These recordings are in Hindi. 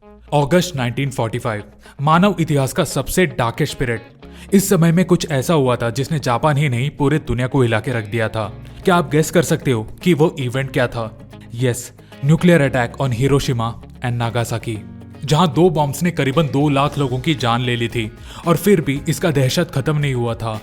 अगस्त 1945 मानव इतिहास का सबसे डार्केस्ट पीरियड। इस समय में कुछ ऐसा हुआ था जिसने जापान ही नहीं पूरे दुनिया को हिला के रख दिया था। क्या आप गेस कर सकते हो कि वो इवेंट क्या था? Yes, nuclear attack on Hiroshima and Nagasaki, जहां दो बॉम्ब्स ने करीबन 2 लाख लोगों की जान ले ली थी और फिर भी इसका दहशत खत्म नहीं हुआ था।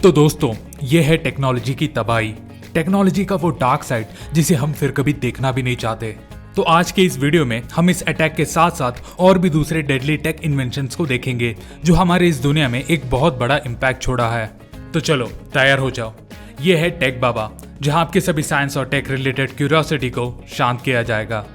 तो दोस्तों, ये है टेक्नोलॉजी की तबाही, टेक्नोलॉजी का वो डार्क साइड जिसे हम फिर कभी देखना भी नहीं चाहते। तो आज के इस वीडियो में हम इस अटैक के साथ साथ और भी दूसरे डेडली टेक इन्वेंशंस को देखेंगे जो हमारे इस दुनिया में एक बहुत बड़ा इम्पैक्ट छोड़ा है। तो चलो तैयार हो जाओ, ये है टेक बाबा, जहां आपके सभी साइंस और टेक रिलेटेड क्यूरियोसिटी को शांत किया जाएगा।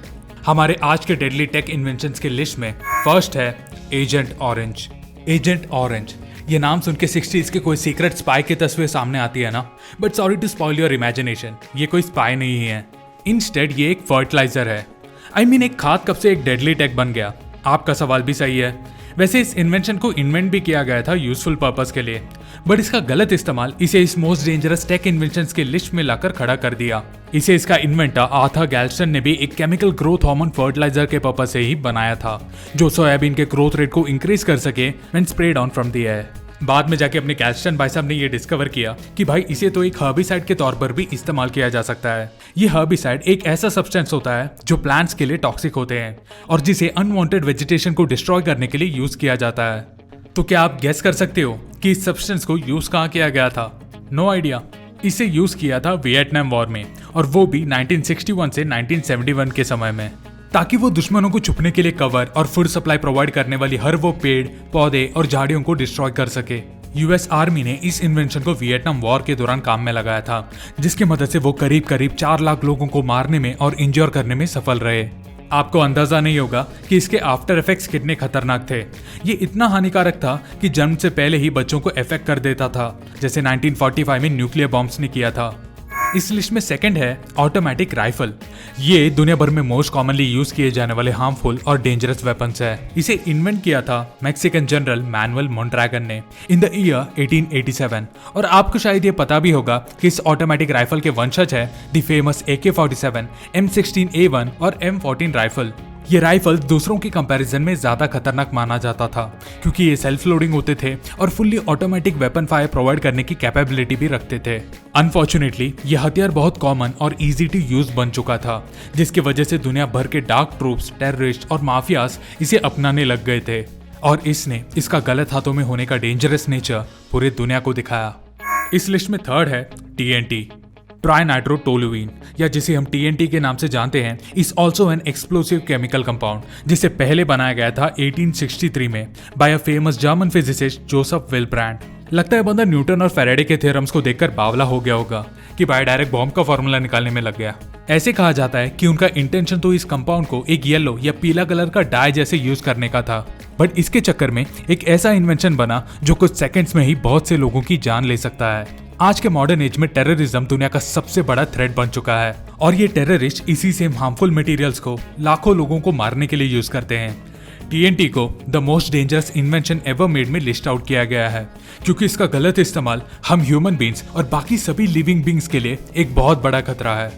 हमारे आज के डेडली टेक इन्वेंशंस के लिस्ट में फर्स्ट है एजेंट ऑरेंज। एजेंट ऑरेंज, ये नाम सुन के 60s के कोई सीक्रेट स्पाई की तस्वीर सामने आती है ना, but sorry to spoil your imagination, ये कोई स्पाई नहीं है। इंस्टेड ये एक फर्टिलाइजर है। एक खाद कब से एक डेडली टेक बन गया? आपका सवाल भी सही है। वैसे इस इन्वेंशन को इन्वेंट भी किया गया था यूजफुल पर्पस के लिए, बट इसका गलत इस्तेमाल इसे इस मोस्ट डेंजरस टेक इन्वेंशंस के लिस्ट में लाकर खड़ा कर दिया। इसे इसका इन्वेंटर आर्थर गैल्स्टन ने भी एक केमिकल ग्रोथ हार्मोन फर्टिलाइजर के पर्पस से ही बनाया था, जो सोयाबीन के ग्रोथ रेट को इंक्रीज कर सके when spread on from the air. बाद में जाके अपने गैल्स्टन भाई साहब ने ये डिस्कवर किया कि भाई इसे तो एक हर्बिसाइड के तौर पर भी इस्तेमाल किया जा सकता है। ये हर्बिसाइड एक ऐसा सब्सटेंस होता है जो प्लांट्स के लिए टॉक्सिक होते हैं और जिसे अनवांटेड वेजिटेशन को डिस्ट्रॉय करने के लिए यूज किया जाता है। तो क्या आप गेस कर सकते हो कि इस सब्सटेंस को यूज कहाँ किया गया था? No idea. इसे यूज किया था वियतनाम वॉर में, और वो भी 1961 से 1971 के समय में, ताकि वो दुश्मनों को छुपने के लिए कवर और फूड सप्लाई प्रोवाइड करने वाली हर वो पेड़, पौधे और झाड़ियों को डिस्ट्रॉय कर सके। यूएस आर्मी ने इस इन्वेंशन को वियतनाम वॉर के दौरान काम में लगाया था, जिसकी मदद से वो करीब करीब 4 लाख लोगों को मारने में और इंजोर करने में सफल रहे। आपको अंदाजा नहीं होगा कि इसके आफ्टर इफेक्ट्स कितने खतरनाक थे। ये इतना हानिकारक था कि जन्म से पहले ही बच्चों को इफेक्ट कर देता था, जैसे 1945 में न्यूक्लियर बॉम्ब्स ने किया था। इस लिस्ट में सेकंड है ऑटोमेटिक राइफल। ये दुनिया भर में मोस्ट कॉमनली यूज किए जाने वाले हार्मफुल और डेंजरस वेपन्स है। इसे इन्वेंट किया था मैक्सिकन जनरल मैनुअल मोन्ट्रैगन ने इन द ईयर 1887। और आपको शायद ये पता भी होगा कि इस ऑटोमेटिक राइफल के वंशज है द फेमस AK-47, M16A1 और M14 राइफल। ये राइफल दूसरों के कंपैरिजन में ज्यादा खतरनाक माना जाता था, क्योंकि ये सेल्फ लोडिंग होते थे और fully automatic weapon fire provide करने की कैपेबिलिटी भी रखते थे। अनफॉर्चुनेटली ये हथियार बहुत कॉमन और इजी टू यूज बन चुका था, जिसकी वजह से दुनिया भर के डार्क ट्रूप्स, टेररिस्ट और माफियाज इसे अपनाने लग गए थे, और इसने इसका गलत हाथों में होने का डेंजरस नेचर पूरे दुनिया को दिखाया। इस लिस्ट में थर्ड है TNT, ट्राइनाइट्रोटोलुइन, या जिसे हम TNT के नाम से जानते हैं, is also an explosive chemical compound, जिसे पहले बनाया गया था 1863 में by a famous German physicist Joseph Wilbrand. लगता है बंदा न्यूटन और फैराडे के थ्योरम्स को देखकर बावला हो गया होगा कि भाई डायरेक्ट बॉम्ब का फॉर्मूला निकालने में लग गया। ऐसे कहा जाता है कि उनका इंटेंशन तो इस कंपाउंड को एक येलो या पीला कलर का डाई जैसे यूज करने का था, बट इसके चक्कर में एक ऐसा इन्वेंशन बना जो कुछ सेकंड्स में ही बहुत से लोगों की जान ले सकता है। आज के मॉडर्न एज में टेररिज्म दुनिया का सबसे बड़ा थ्रेट बन चुका है, और ये टेररिस्ट इसी सेम हार्मफुल मटेरियल्स को लाखों लोगों को मारने के लिए यूज करते हैं। TNT को the most dangerous invention ever made में लिस्ट आउट किया गया है, क्योंकि इसका गलत इस्तेमाल हम ह्यूमन बींग्स और बाकी सभी लिविंग बींग्स के लिए एक बहुत बड़ा खतरा है।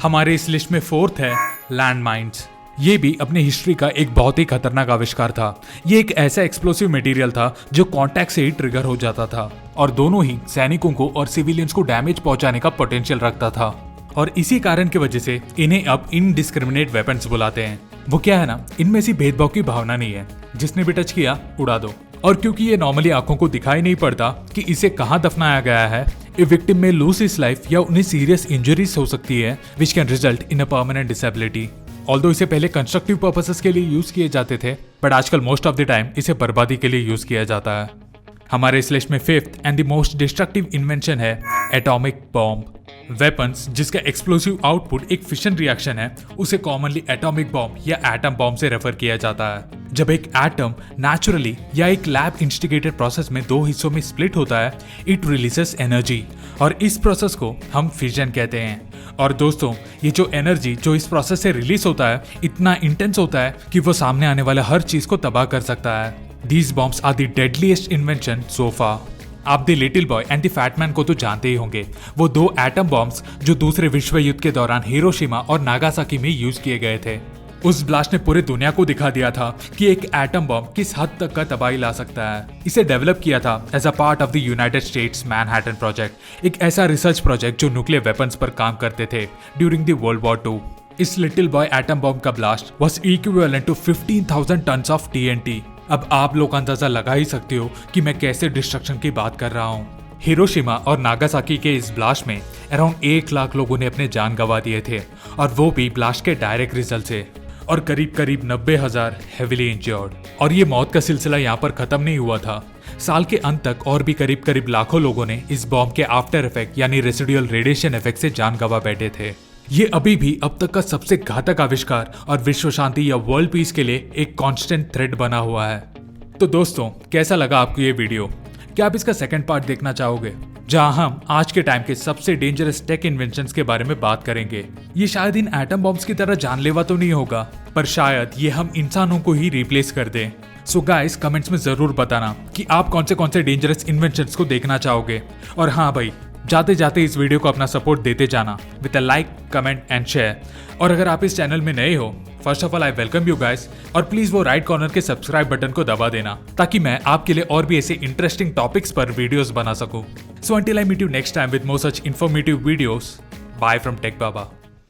हमारे इस लिस्ट में फोर्थ है लैंड माइन्स। ये भी अपने हिस्ट्री का एक बहुत ही खतरनाक आविष्कार था। ये एक ऐसा एक्सप्लोसिव मटेरियल था जो कांटेक्ट से ही ट्रिगर हो जाता था, और दोनों ही सैनिकों को और सिविलियंस को डैमेज पहुंचाने का पोटेंशियल रखता था, और इसी कारण की वजह से इन्हें अब इनडिस्क्रिमिनेट वेपन्स बुलाते हैं। वो क्या है ना, इनमें से भेदभाव की भावना नहीं है, जिसने भी टच किया उड़ा दो। और क्योंकि ये नॉर्मली आंखों को दिखाई नहीं पड़ता कि इसे कहाँ दफनाया गया है, ए विक्टिम में लूज हिज लाइफ या उन्हें सीरियस इंजरीज हो सकती है which can result in a permanent disability. Although इसे पहले कंस्ट्रक्टिव पर्पसेस के लिए यूज किए जाते थे, बट आजकल मोस्ट ऑफ द टाइम इसे बर्बादी के लिए यूज किया जाता है। हमारे इस लिस्ट में fifth and the most destructive invention है एटॉमिक बॉम्ब। वेपन्स जिसका एक्सप्लोसिव आउटपुट एक फिशन रिएक्शन है, उसे कॉमनली एटॉमिक बॉम्ब या एटम बॉम्ब से रेफर किया जाता है। जब एक एटम नेचुरली या एक लैब इंस्टिगेटेड प्रोसेस में 2 हिस्सों में स्प्लिट होता है, इट रिलीजेस एनर्जी, और इस प्रोसेस को हम फिजन कहते हैं। और दोस्तों, ये जो एनर्जी जो इस प्रोसेस से रिलीज होता है इतना इंटेंस होता है कि वो सामने आने वाला हर चीज को तबाह कर सकता है। These bombs are the deadliest invention so far. आप the little boy and the fat man को तो जानते ही होंगे, वो 2 एटम बॉम्ब्स जो दूसरे विश्व युद्ध के दौरान हिरोशिमा और नागासाकी में यूज किए गए थे। उस ब्लास्ट ने पूरे दुनिया को दिखा दिया था कि एक एटम बम किस हद तक का तबाही ला सकता है। इसे डेवलप किया था as a part of the United States Manhattan project, एक ऐसा रिसर्च प्रोजेक्ट जो न्यूक्लियर वेपन्स पर काम करते थे ड्यूरिंग द वर्ल्ड वॉर 2। इस लिटिल बॉय एटम बम का blast was equivalent to 15,000 tons of TNT। अब आप लोग अंदाजा लगा ही सकते हो कि मैं कैसे डिस्ट्रक्शन की बात कर रहा हूँ। हिरोशिमा और नागासाकी के इस ब्लास्ट में अराउंड 1 लाख लोगों ने अपने जान गंवा दिए थे, और वो भी ब्लास्ट के डायरेक्ट रिजल्ट से, और करीब करीब 90,000 हेविली इंजर्ड। और ये मौत का सिलसिला यहाँ पर खत्म नहीं हुआ था। साल के अंत तक और भी करीब करीब लाखों लोगों ने इस बॉम्ब के आफ्टर इफेक्ट यानी रेसिडुअल रेडिएशन इफेक्ट से जान गंवा बैठे थे। ये अभी भी अब तक का सबसे घातक आविष्कार और विश्व शांति या वर्ल्ड पीस के लिए एक कांस्टेंट थ्रेड बना हुआ है। तो दोस्तों, कैसा लगा आपको ये वीडियो? क्या आप इसका सेकंड पार्ट देखना चाहोगे, जहां हम आज के टाइम के सबसे डेंजरस टेक इन्वेंशंस के बारे में बात करेंगे? ये शायद इन एटम बॉम्ब्स की तरह जानलेवा तो नहीं होगा, पर शायद ये हम इंसानों को ही रिप्लेस कर दे। सो गाइस, कमेंट्स में जरूर बताना कि आप कौन से डेंजरस इन्वेंशंस को देखना चाहोगे। और हाँ भाई, जाते जाते इस वीडियो को अपना सपोर्ट देते जाना with a like, comment and share. और अगर आप इस चैनल में नए हो, first of all I welcome you guys, और प्लीज वो राइट कॉर्नर के सब्सक्राइब बटन को दबा देना ताकि मैं आपके लिए और भी ऐसे इंटरेस्टिंग टॉपिक्स पर वीडियोस बना सकूं। So until I meet you next time with more such informative videos, bye from Tech Baba.